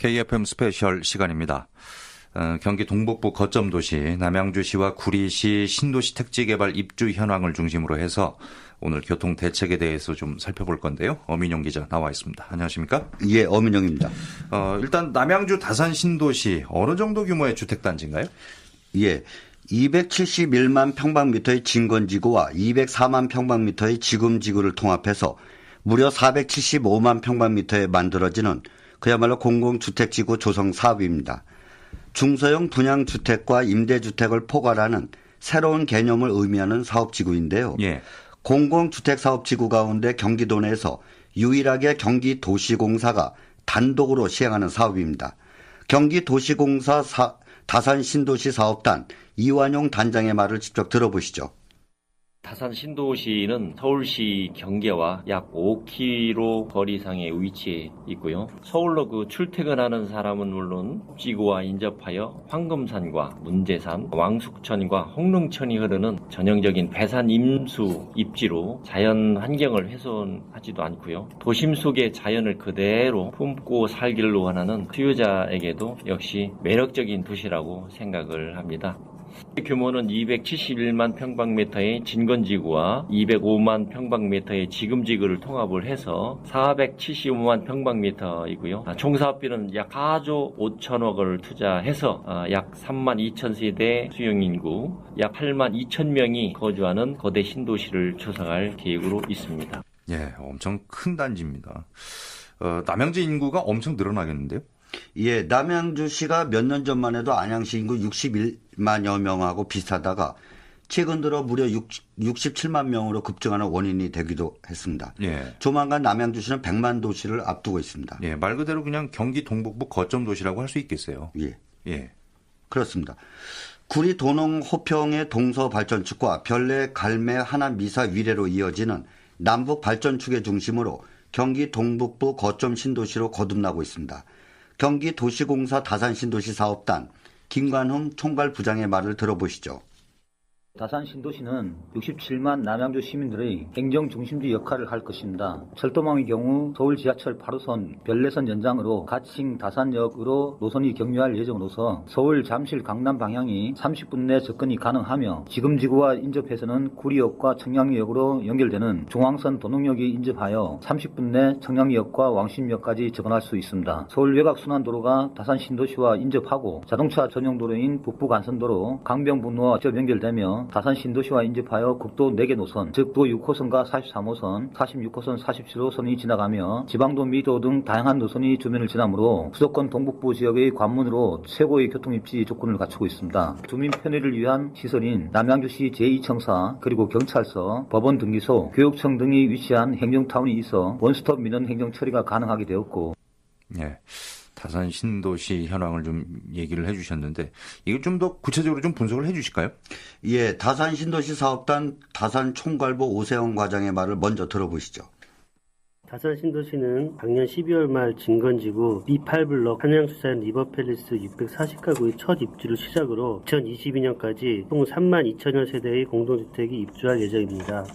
KFM 스페셜 시간입니다. 경기 동북부 거점도시 남양주시와 구리시 신도시 택지개발 입주 현황을 중심으로 해서 오늘 교통 대책에 대해서 좀 살펴볼 건데요. 어민용 기자 나와 있습니다. 안녕하십니까? 예, 어민용입니다. 일단 남양주 다산 신도시 어느 정도 규모의 주택단지인가요? 예, 271만 평방미터의 진건지구와 204만 평방미터의 지금지구를 통합해서 무려 475만 평방미터에 만들어지는 그야말로 공공주택지구 조성 사업입니다. 중소형 분양주택과 임대주택을 포괄하는 새로운 개념을 의미하는 사업지구인데요. 예. 공공주택사업지구 가운데 경기도 내에서 유일하게 경기도시공사가 단독으로 시행하는 사업입니다. 경기도시공사 다산신도시 사업단 이완용 단장의 말을 직접 들어보시죠. 다산 신도시는 서울시 경계와 약 5km 거리상에 위치해 있고요. 서울로 출퇴근하는 사람은 물론 지구와 인접하여 황금산과 문제산, 왕숙천과 홍릉천이 흐르는 전형적인 배산 임수 입지로 자연 환경을 훼손하지도 않고요. 도심 속의 자연을 그대로 품고 살기를 원하는 수요자에게도 역시 매력적인 도시라고 생각을 합니다. 규모는 271만 평방미터의 진건지구와 205만 평방미터의 지금지구를 통합을 해서 475만 평방미터이고요. 총 사업비는 약 4조 5천억을 투자해서 약 3만 2천 세대 수용인구, 약 8만 2천 명이 거주하는 거대 신도시를 조성할 계획으로 있습니다. 예, 엄청 큰 단지입니다. 남양주 인구가 엄청 늘어나겠는데요? 예, 남양주시가 몇 년 전만 해도 안양시 인구 61만여 명하고 비슷하다가 최근 들어 무려 67만 명으로 급증하는 원인이 되기도 했습니다. 예. 조만간 남양주시는 100만 도시를 앞두고 있습니다. 예, 말 그대로 그냥 경기 동북부 거점 도시라고 할 수 있겠어요. 예. 예. 그렇습니다. 구리 도농 호평의 동서 발전축과 별내 갈매 하남 미사 위례로 이어지는 남북 발전축의 중심으로 경기 동북부 거점 신도시로 거듭나고 있습니다. 경기도시공사 다산신도시 사업단 김관흥 총괄부장의 말을 들어보시죠. 다산 신도시는 67만 남양주 시민들의 행정 중심지 역할을 할 것입니다. 철도망의 경우 서울 지하철 8호선 별내선 연장으로 가칭 다산역으로 노선이 경유할 예정으로서 서울 잠실 강남 방향이 30분 내 접근이 가능하며 지금지구와 인접해서는 구리역과 청량리역으로 연결되는 중앙선 도농역이 인접하여 30분 내 청량리역과 왕십역까지 접근할 수 있습니다. 서울 외곽순환도로가 다산 신도시와 인접하고 자동차 전용도로인 북부간선도로 강병분로와 직접 연결되며 다산 신도시와 인접하여 국도 4개 노선, 즉 도 6호선과 43호선, 46호선, 47호선이 지나가며 지방도 미도 등 다양한 노선이 주변을 지나므로 수도권 동북부 지역의 관문으로 최고의 교통입지 조건을 갖추고 있습니다. 주민 편의를 위한 시설인 남양주시 제2청사, 그리고 경찰서, 법원 등기소, 교육청 등이 위치한 행정타운이 있어 원스톱 민원 행정 처리가 가능하게 되었고. 예. 다산 신도시 현황을 좀 얘기를 해 주셨는데 이걸 좀 더 구체적으로 좀 분석을 해 주실까요? 예, 다산 신도시 사업단 다산 총괄부 오세영 과장의 말을 먼저 들어보시죠. 다산 신도시는 작년 12월 말 진건지구 B8블럭 한양수산 리버팰리스 640가구의 첫 입주를 시작으로 2022년까지 총 3만 2천여 세대의 공동주택이 입주할 예정입니다.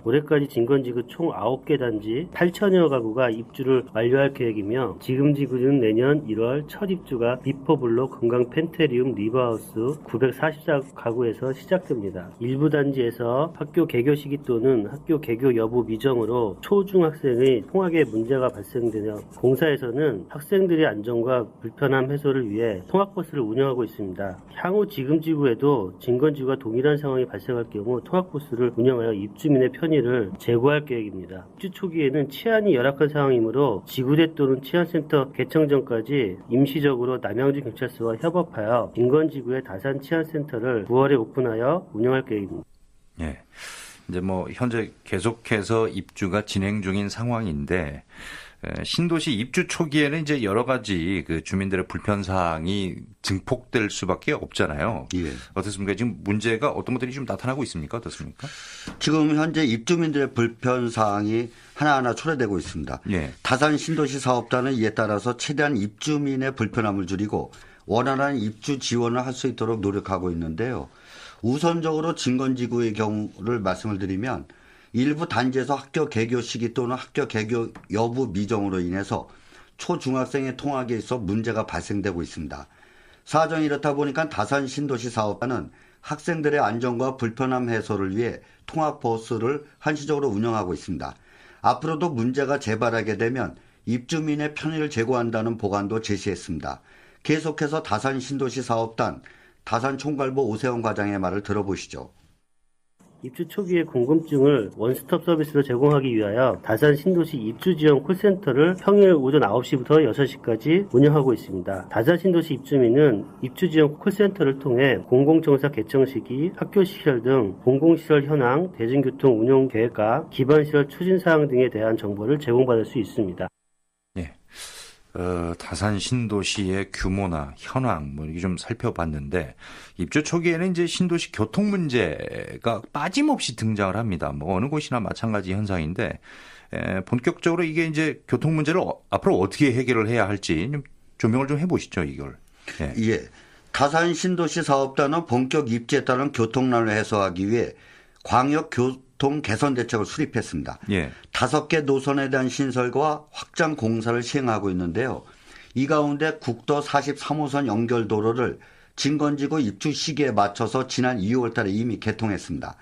올해까지 진건지구 총 9개 단지 8천여 가구가 입주를 완료할 계획이며 지금지구는 내년 1월 첫 입주가 비포블록 건강 펜테리움 리버하우스 944가구에서 시작됩니다. 일부 단지에서 학교 개교 시기 또는 학교 개교 여부 미정으로 초중학생의 통학에 문제가 발생되며 공사에서는 학생들의 안전과 불편함 해소를 위해 통학버스를 운영하고 있습니다. 향후 지금지구에도 진건지구와 동일한 상황이 발생할 경우 통학버스를 운영하여 입주민의 편의를 제고할 계획입니다. 입주 초기에는 치안이 열악한 상황이므로 지구대 또는 치안센터 개청 전까지 임시적으로 남양주경찰서와 협업하여 진건지구의 다산 치안센터를 9월에 오픈하여 운영할 계획입니다. 예. 이제 현재 계속해서 입주가 진행 중인 상황인데 신도시 입주 초기에는 이제 여러 가지 그 주민들의 불편 사항이 증폭될 수밖에 없잖아요. 예. 어떻습니까? 지금 문제가 어떤 것들이 좀 나타나고 있습니까? 어떻습니까? 지금 현재 입주민들의 불편 사항이 하나하나 초래되고 있습니다. 예. 다산 신도시 사업단은 이에 따라서 최대한 입주민의 불편함을 줄이고 원활한 입주 지원을 할 수 있도록 노력하고 있는데요. 우선적으로 진건지구의 경우를 말씀을 드리면 일부 단지에서 학교 개교 시기 또는 학교 개교 여부 미정으로 인해서 초중학생의 통학에 있어 문제가 발생되고 있습니다. 사정이 이렇다 보니까 다산 신도시 사업단은 학생들의 안전과 불편함 해소를 위해 통학버스를 한시적으로 운영하고 있습니다. 앞으로도 문제가 재발하게 되면 입주민의 편의를 제고한다는 보관도 제시했습니다. 계속해서 다산 신도시 사업단 다산 총괄부 오세영 과장의 말을 들어보시죠. 입주 초기에 궁금증을 원스톱 서비스로 제공하기 위하여 다산 신도시 입주지원 콜센터를 평일 오전 9시부터 6시까지 운영하고 있습니다. 다산 신도시 입주민은 입주지원 콜센터를 통해 공공청사 개청 시기, 학교시설 등 공공시설 현황, 대중교통 운영 계획과 기반시설 추진사항 등에 대한 정보를 제공받을 수 있습니다. 예. 다산 신도시의 규모나 현황 이게 좀 살펴봤는데 입주 초기에는 이제 신도시 교통 문제가 빠짐없이 등장을 합니다. 어느 곳이나 마찬가지 현상인데 본격적으로 이게 이제 교통 문제를 앞으로 어떻게 해결을 해야 할지 좀 조명을 좀 해보시죠, 이걸. 예. 다산 신도시 사업단은 본격 입지에 따른 교통난을 해소하기 위해 광역 교통 개선 대책을 수립했습니다. 예. 5개 노선에 대한 신설과 확장 공사를 시행하고 있는데요. 이 가운데 국도 43호선 연결도로를 진건지구 입주 시기에 맞춰서 지난 2월 달에 이미 개통했습니다.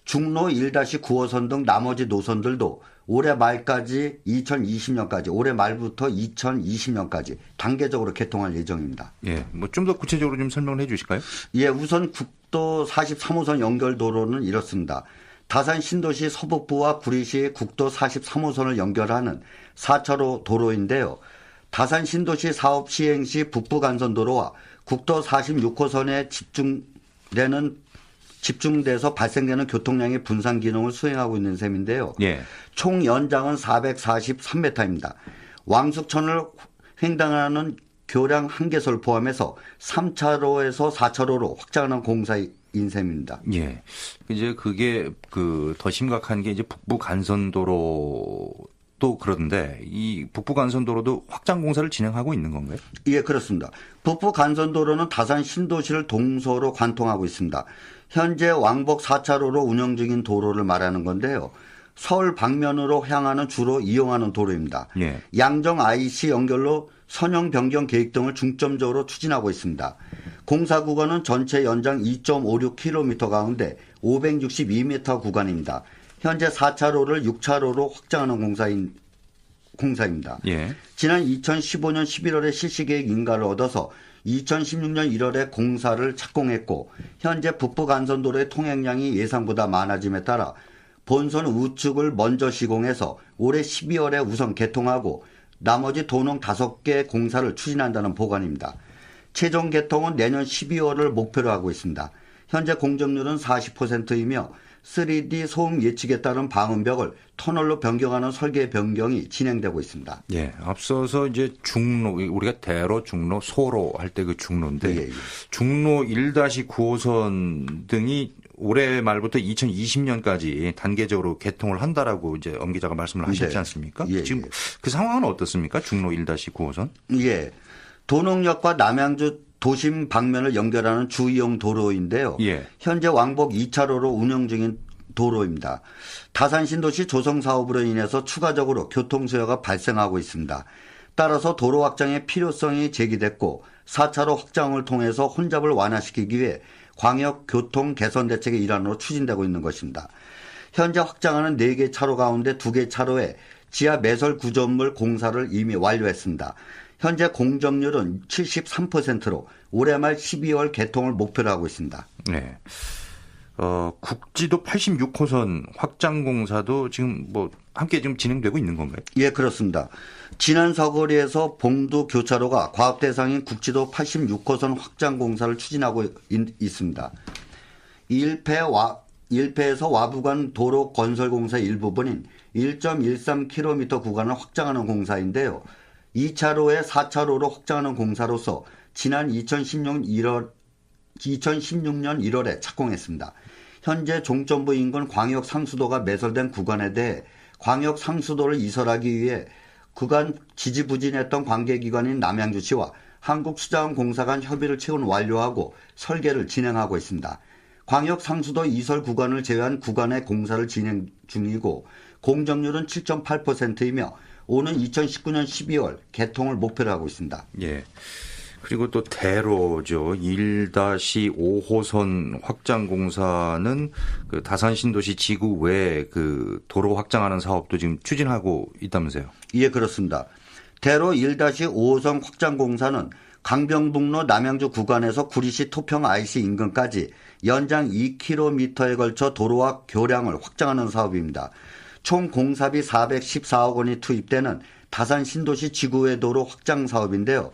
중로 1-9호선 등 나머지 노선들도 올해 말까지 2020년까지, 올해 말부터 2020년까지 단계적으로 개통할 예정입니다. 예. 좀 더 구체적으로 좀 설명을 해 주실까요? 예, 우선 국도 43호선 연결도로는 이렇습니다. 다산 신도시 서북부와 구리시 국도 43호선을 연결하는 4차로 도로인데요. 다산 신도시 사업 시행 시 북부간선도로와 국도 46호선에 집중돼서 발생되는 교통량의 분산 기능을 수행하고 있는 셈인데요. 예. 총 연장은 443m입니다. 왕숙천을 횡단하는 교량 1개소를 포함해서 3차로에서 4차로로 확장하는 공사인 셈입니다. 예. 이제 그게 더 심각한 게 이제 북부 간선도로 또 그런데 이 북부 간선도로도 확장 공사를 진행하고 있는 건가요? 예, 그렇습니다. 북부 간선도로는 다산 신도시를 동서로 관통하고 있습니다. 현재 왕복 4차로로 운영 중인 도로를 말하는 건데요. 서울 방면으로 향하는 주로 이용하는 도로입니다. 예. 양정 IC 연결로 선형 변경 계획 등을 중점적으로 추진하고 있습니다. 공사 구간은 전체 연장 2.56km 가운데 562m 구간입니다. 현재 4차로를 6차로로 확장하는 공사입니다. 예. 지난 2015년 11월에 실시계획 인가를 얻어서 2016년 1월에 공사를 착공했고 현재 북부 간선도로의 통행량이 예상보다 많아짐에 따라 본선 우측을 먼저 시공해서 올해 12월에 우선 개통하고 나머지 도농 5개 공사를 추진한다는 보관입니다. 최종 개통은 내년 12월을 목표로 하고 있습니다. 현재 공정률은 40%이며 3D 소음 예측에 따른 방음벽을 터널로 변경하는 설계 변경이 진행되고 있습니다. 예, 앞서서 이제 중로, 우리가 대로, 중로, 소로 할 때 그 중로인데, 예. 중로 1-9호선 등이 올해 말부터 2020년까지 단계적으로 개통을 한다라고 이제 엄 기자가 말씀을 하셨지 않습니까? 예. 지금 그 상황은 어떻습니까? 중로 1-9호선? 예. 도농역과 남양주 도심 방면을 연결하는 주이용 도로인데요. 예. 현재 왕복 2차로로 운영 중인 도로입니다. 다산 신도시 조성 사업으로 인해서 추가적으로 교통 수요가 발생하고 있습니다. 따라서 도로 확장의 필요성이 제기됐고 4차로 확장을 통해서 혼잡을 완화시키기 위해 광역 교통 개선 대책의 일환으로 추진되고 있는 것입니다. 현재 확장하는 4개 차로 가운데 2개 차로에 지하 매설 구조물 공사를 이미 완료했습니다. 현재 공정률은 73%로 올해 말 12월 개통을 목표로 하고 있습니다. 네. 국지도 86호선 확장 공사도 지금 함께 좀 진행되고 있는 건가요? 예, 그렇습니다. 지난 서거리에서 봉두 교차로가 과업 대상인 국지도 86호선 확장 공사를 추진하고 있습니다. 1패에서 와부간 도로 건설 공사 일부분인 1.13km 구간을 확장하는 공사인데요. 2차로에 4차로로 확장하는 공사로서 지난 2016년 1월에 착공했습니다. 현재 종점부 인근 광역 상수도가 매설된 구간에 대해 광역 상수도를 이설하기 위해 그간 지지부진했던 관계기관인 남양주시와 한국수자원공사 간 협의를 최근 완료하고 설계를 진행하고 있습니다. 광역 상수도 이설 구간을 제외한 구간의 공사를 진행 중이고 공정률은 7.8%이며 오는 2019년 12월 개통을 목표로 하고 있습니다. 예. 그리고 또 대로죠. 1-5호선 확장 공사는 그 다산 신도시 지구 외에 그 도로 확장하는 사업도 지금 추진하고 있다면서요. 예, 그렇습니다. 대로 1-5호선 확장 공사는 강변북로 남양주 구간에서 구리시 토평 IC 인근까지 연장 2km에 걸쳐 도로와 교량을 확장하는 사업입니다. 총 공사비 414억 원이 투입되는 다산 신도시 지구외 도로 확장 사업인데요.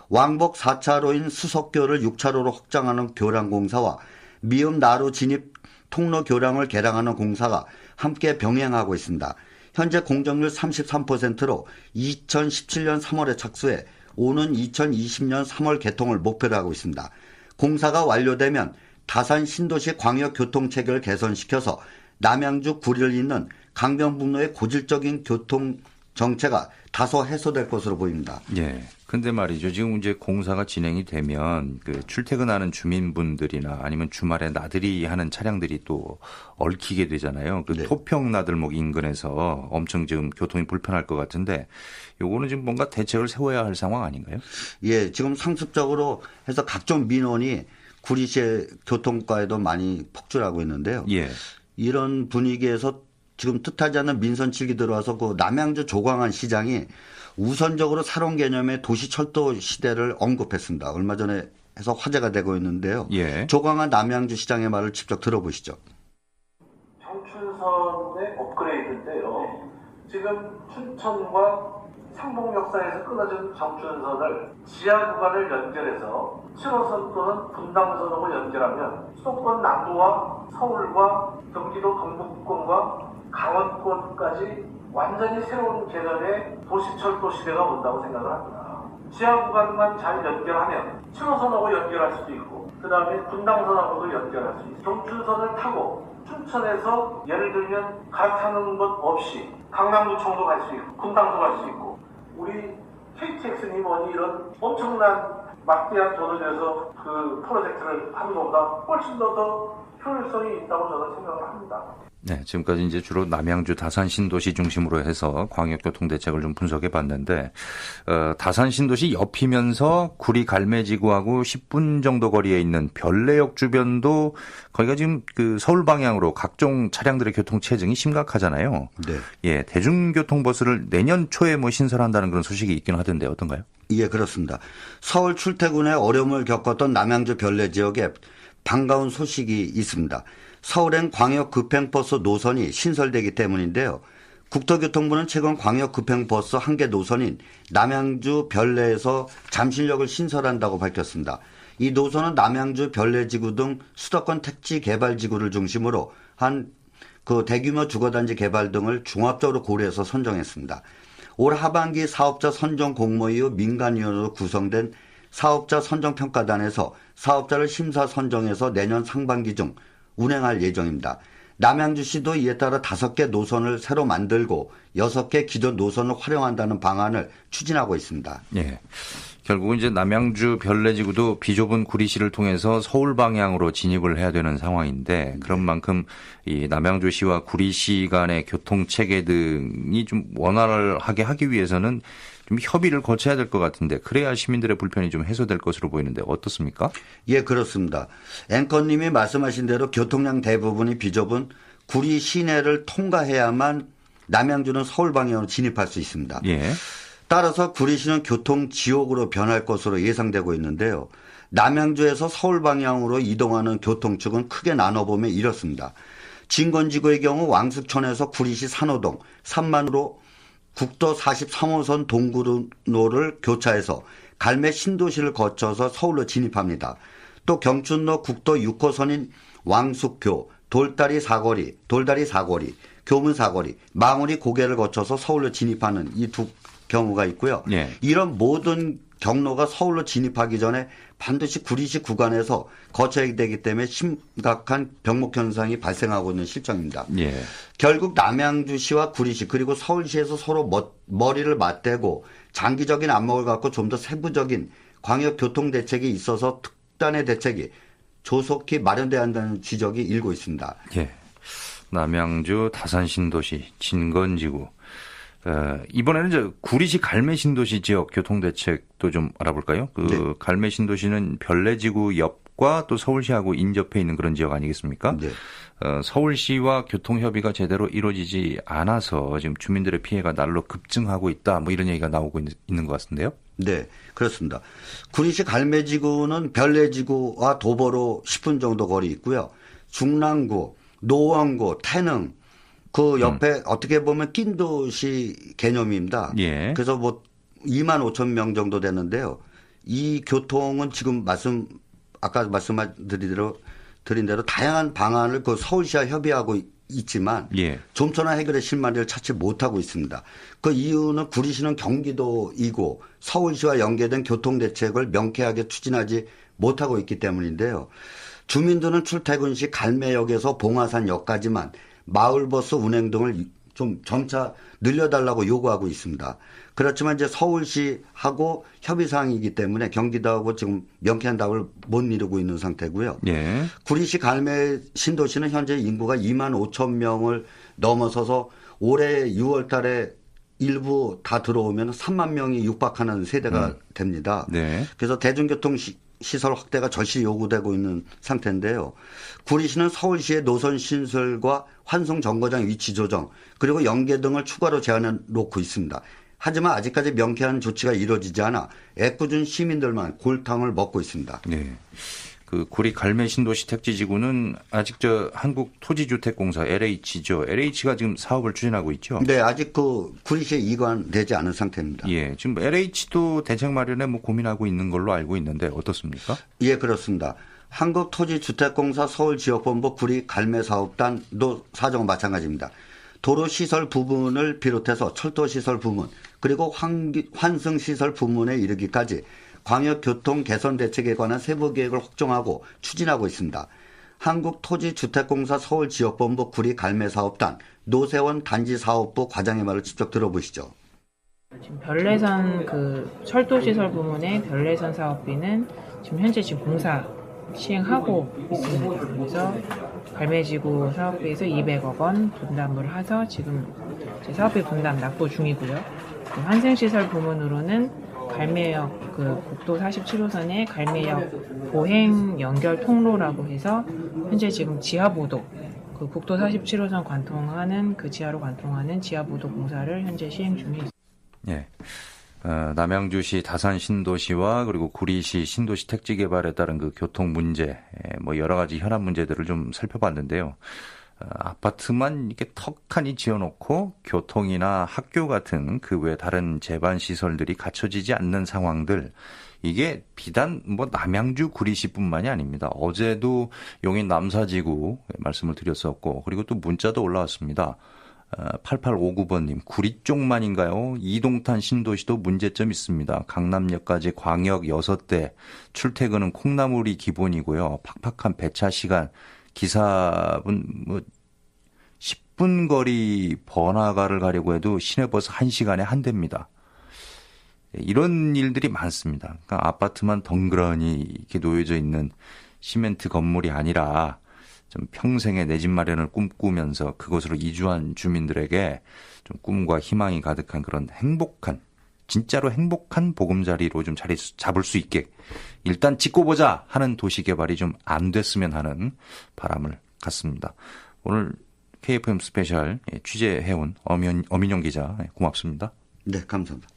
왕복 4차로인 수석교를 6차로로 확장하는 교량 공사와 미음 나루 진입 통로 교량을 개량하는 공사가 함께 병행하고 있습니다. 현재 공정률 33%로 2017년 3월에 착수해 오는 2020년 3월 개통을 목표로 하고 있습니다. 공사가 완료되면 다산 신도시 광역교통체계를 개선시켜서 남양주 구리를 잇는 강변북로의 고질적인 교통 정체가 다소 해소될 것으로 보입니다. 예. 근데 말이죠. 지금 이제 공사가 진행이 되면 그 출퇴근하는 주민분들이나 아니면 주말에 나들이 하는 차량들이 또 얽히게 되잖아요. 그 네. 토평 나들목 인근에서 엄청 지금 교통이 불편할 것 같은데 요거는 지금 뭔가 대책을 세워야 할 상황 아닌가요? 예, 지금 상습적으로 해서 각종 민원이 구리시의 교통과에도 많이 폭주하고 있는데요. 예. 이런 분위기에서 지금 뜻하지 않은 민선칠기 들어와서 그 남양주 조광안 시장이 우선적으로 살원 개념의 도시철도 시대를 언급했습니다. 얼마 전에 해서 화제가 되고 있는데요. 예. 조광안 남양주 시장의 말을 직접 들어보시죠. 청춘선의 업그레이드인데요. 지금 춘천과 상봉역사에서 끊어진 정춘선을 지하 구간을 연결해서 7호선 또는 분당선하고 연결하면 수도권 남부와 서울과 경기도 동북권과 강원권까지 완전히 새로운 개념의 도시철도 시대가 온다고 생각을 합니다. 지하 구간만 잘 연결하면 7호선하고 연결할 수도 있고 그 다음에 분당선하고도 연결할 수 있고 정춘선을 타고 춘천에서 예를 들면 갈아타는 것 없이 강남구청도 갈 수 있고 분당도 갈 수 있고 우리 KTX니 뭐니 이런 엄청난 막대한 돈을 내서 그 프로젝트를 하는 것보다 훨씬 더 효율성이 있다고 저는 생각을 합니다. 네, 지금까지 이제 주로 남양주 다산 신도시 중심으로 해서 광역교통 대책을 좀 분석해 봤는데, 다산 신도시 옆이면서 구리 갈매지구하고 10분 정도 거리에 있는 별내역 주변도 거기가 지금 그 서울 방향으로 각종 차량들의 교통 체증이 심각하잖아요. 네. 예, 대중교통버스를 내년 초에 뭐 신설한다는 그런 소식이 있긴 하던데 어떤가요? 예, 그렇습니다. 서울 출퇴근에 어려움을 겪었던 남양주 별내 지역에 반가운 소식이 있습니다. 서울행 광역급행버스 노선이 신설되기 때문인데요. 국토교통부는 최근 광역급행버스 한 개 노선인 남양주 별내에서 잠실역을 신설한다고 밝혔습니다. 이 노선은 남양주 별내지구 등 수도권 택지 개발지구를 중심으로 한 그 대규모 주거단지 개발 등을 종합적으로 고려해서 선정했습니다. 올 하반기 사업자 선정 공모 이후 민간위원으로 구성된 사업자 선정평가단에서 사업자를 심사 선정해서 내년 상반기 중 운행할 예정입니다. 남양주시도 이에 따라 5개 노선을 새로 만들고 6개 기존 노선을 활용한다는 방안을 추진하고 있습니다. 예. 결국은 이제 남양주 별내지구도 비좁은 구리시를 통해서 서울 방향으로 진입을 해야 되는 상황인데 그런 만큼 이 남양주시와 구리시 간의 교통 체계 등이 좀 원활하게 하기 위해서는 좀 협의를 거쳐야 될 것 같은데 그래야 시민들의 불편이 좀 해소될 것으로 보이는데 어떻습니까? 예, 그렇습니다. 앵커님이 말씀하신 대로 교통량 대부분이 비좁은 구리 시내를 통과해야만 남양주는 서울 방향으로 진입할 수 있습니다. 예. 따라서 구리시는 교통 지옥으로 변할 것으로 예상되고 있는데요. 남양주에서 서울 방향으로 이동하는 교통축은 크게 나눠보면 이렇습니다. 진건지구의 경우 왕숙천에서 구리시 산호동, 산만으로 국도 43호선 동구로를 교차해서 갈매 신도시를 거쳐서 서울로 진입합니다. 또 경춘로 국도 6호선인 왕숙교, 돌다리 사거리, 교문 사거리, 망우리 고개를 거쳐서 서울로 진입하는 이 두 경우가 있고요. 예. 이런 모든 경로가 서울로 진입하기 전에 반드시 구리시 구간에서 거쳐야 되기 때문에 심각한 병목 현상이 발생하고 있는 실정입니다. 예. 결국 남양주시와 구리시 그리고 서울시에서 서로 머리를 맞대고 장기적인 안목을 갖고 좀 더 세부적인 광역교통 대책이 있어서 특단의 대책이 조속히 마련돼야 한다는 지적이 일고 있습니다. 예. 남양주 다산 신도시 진건지구. 이번에는 구리시 갈매 신도시 지역 교통 대책도 좀 알아볼까요? 네. 갈매 신도시는 별내지구 옆과 또 서울시하고 인접해 있는 그런 지역 아니겠습니까? 네. 서울시와 교통 협의가 제대로 이루어지지 않아서 지금 주민들의 피해가 날로 급증하고 있다. 뭐 이런 얘기가 나오고 있는 것 같은데요. 네, 그렇습니다. 구리시 갈매지구는 별내지구와 도보로 10분 정도 거리 있고요. 중랑구, 노원구, 태릉 그 옆에 어떻게 보면 낀 도시 개념입니다. 예. 그래서 뭐 2만 5천 명 정도 되는데요. 이 교통은 지금 아까 드린 대로 다양한 방안을 그 서울시와 협의하고 있지만 예. 좀처나 해결의 실마리를 찾지 못하고 있습니다. 그 이유는 구리시는 경기도이고 서울시와 연계된 교통대책을 명쾌하게 추진하지 못하고 있기 때문인데요. 주민들은 출퇴근 시 갈매역에서 봉화산역까지만 마을버스 운행 등을 좀 점차 늘려달라고 요구하고 있습니다. 그렇지만 이제 서울시하고 협의사항이기 때문에 경기도하고 지금 명쾌한 답을 못 이루고 있는 상태고요. 예. 구리시 갈매 신도시는 현재 인구가 2만 5천 명을 넘어서서 올해 6월 달에 일부 다 들어오면 3만 명이 육박하는 세대가 됩니다. 네. 그래서 대중교통 시설 확대가 절실히 요구되고 있는 상태인데요. 구리시는 서울시의 노선 신설과 환승 정거장 위치 조정 그리고 연계 등을 추가로 제안해 놓고 있습니다. 하지만 아직까지 명쾌한 조치가 이루어지지 않아 애꿎은 시민들만 골탕을 먹고 있습니다. 네. 그 구리 갈매 신도시 택지지구는 아직 한국토지주택공사 LH죠. LH가 지금 사업을 추진하고 있죠. 네, 아직 그 구리시에 이관되지 않은 상태입니다. 예, 지금 LH도 대책 마련에 뭐 고민하고 있는 걸로 알고 있는데 어떻습니까? 예, 그렇습니다. 한국토지주택공사 서울지역본부 구리 갈매 사업단도 사정은 마찬가지입니다. 도로시설 부분을 비롯해서 철도시설 부문 그리고 환승시설 부문에 이르기까지 광역교통 개선 대책에 관한 세부 계획을 확정하고 추진하고 있습니다. 한국토지주택공사 서울지역본부 구리 갈매 사업단 노세원 단지사업부 과장의 말을 직접 들어보시죠. 지금 별내선 철도시설 부문의 별내선 사업비는 지금 현재 공사 시행하고 있습니다. 그래서 갈매지구 사업비에서 200억 원 분담을 해서 지금 사업비 분담 납부 중이고요. 환승시설 부문으로는 갈매역 국도 47호선의 갈매역 보행 연결 통로라고 해서 현재 지금 지하보도 국도 47호선 관통하는 지하로 관통하는 지하보도 공사를 현재 시행 중에 있습니다. 예. 남양주시 다산 신도시와 그리고 구리시 신도시 택지 개발에 따른 교통 문제, 뭐 여러 가지 현안 문제들을 좀 살펴봤는데요. 아파트만 이렇게 턱하니 지어놓고 교통이나 학교 같은 그 외 다른 제반 시설들이 갖춰지지 않는 상황들, 이게 비단 남양주 구리시뿐만이 아닙니다. 어제도 용인 남사지구 말씀을 드렸었고, 그리고 또 문자도 올라왔습니다. 8859번님, 구리 쪽만인가요? 이동탄 신도시도 문제점 있습니다. 강남역까지 광역 6대, 출퇴근은 콩나물이 기본이고요. 팍팍한 배차 시간, 기사분 10분 거리 번화가를 가려고 해도 시내버스 1시간에 한 대입니다. 이런 일들이 많습니다. 그러니까 아파트만 덩그러니 이렇게 놓여져 있는 시멘트 건물이 아니라 좀 평생의 내 집 마련을 꿈꾸면서 그곳으로 이주한 주민들에게 좀 꿈과 희망이 가득한 그런 진짜로 행복한 보금자리로 좀 자리 잡을 수 있게 일단 짓고 보자 하는 도시 개발이 좀 안 됐으면 하는 바람을 갖습니다. 오늘 KFM 스페셜 취재해온 엄인용 기자 고맙습니다. 네, 감사합니다.